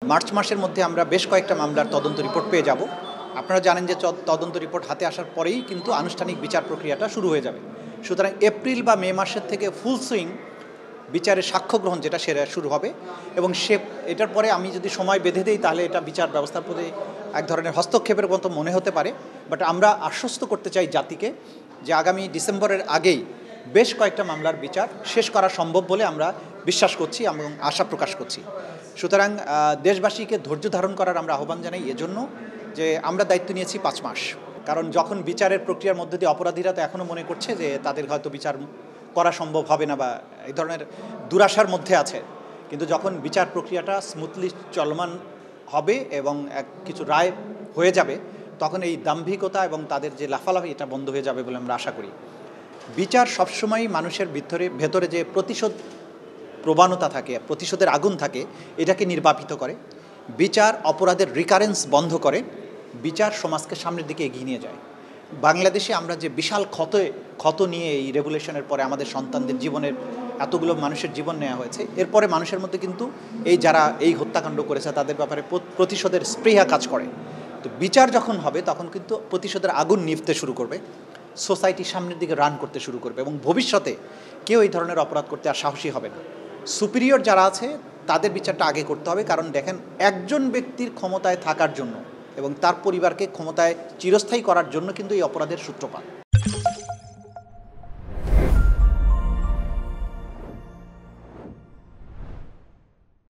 March মাসের মধ্যে আমরা বেশ কয়েকটা মামলার তদন্ত রিপোর্ট পেয়ে যাব। আপনারা জানেন যে তদন্ত রিপোর্ট হাতে আসার পরেই কিন্তু আনুষ্ঠানিক বিচার প্রক্রিয়াটা শুরু হয়ে যাবে। সুতরাং এপ্রিল বা মে মাসের থেকে ফুল সুইং বিচারের সাক্ষ্য গ্রহণ যেটা সেটা শুরু হবে এবং এটার পরে আমি যদি সময় বেঁধে দিই তাহলে এটা বিচার ব্যবস্থার প্রতি এক ধরনের হস্তক্ষেপের মতো মনে হতে পারে। বাট আমরা আশ্বস্ত করতে চাই জাতিকে যে আগামী ডিসেম্বরের আগেই বেশ কয়েকটা মামলার বিচার শেষ করা সম্ভব বলে আমরা বিশ্বাস করছি এবং আশা প্রকাশ করছি। সুতরাং দেশবাসীকে ধৈর্য ধারণ করার আমরা আহ্বান জানাই এজন্য যে আমরা দায়িত্ব নিয়েছি 5 মাস। কারণ যখন বিচারের প্রক্রিয়ার মধ্যে দিয়ে অপরাধীরা তো এখনও মনে করছে যে তাদের হয়তো বিচার করা সম্ভব হবে না বা এই ধরনের দুরাশার মধ্যে আছে, কিন্তু যখন বিচার প্রক্রিয়াটা স্মুথলি চলমান হবে এবং কিছু রায় হয়ে যাবে তখন এই দাম্ভিকতা এবং তাদের যে লাফালাফি এটা বন্ধ হয়ে যাবে বলে আমরা আশা করি। বিচার সবসময়ই মানুষের ভেতরে যে প্রতিশোধ প্রবণতা থাকে, প্রতিশোধের আগুন থাকে, এটাকে নির্বাপিত করে। বিচার অপরাধের রিকারেন্স বন্ধ করে। বিচার সমাজকে সামনের দিকে এগিয়ে নিয়ে যায়। বাংলাদেশে আমরা যে বিশাল ক্ষত নিয়ে এই রেগুলেশনের পরে আমাদের সন্তানদের জীবনের এতগুলো মানুষের জীবন নেওয়া হয়েছে, এরপরে মানুষের মধ্যে কিন্তু যারা এই হত্যাকাণ্ড করেছে তাদের ব্যাপারে প্রতিশোধের স্পৃহা কাজ করে। তো বিচার যখন হবে তখন কিন্তু প্রতিশোধের আগুন নিভতে শুরু করবে, সোসাইটি সামনের দিকে রান করতে শুরু করবে এবং ভবিষ্যতে কেউ এই ধরনের অপরাধ করতে আর সাহসী হবে না। সুপিরিয়র যারা আছে তাদের বিচারটা আগে করতে হবে, কারণ দেখেন একজন ব্যক্তির ক্ষমতায় থাকার জন্য এবং তার পরিবারকে ক্ষমতায় চিরস্থায়ী করার জন্য কিন্তু এই অপরাধের সূত্রপাত।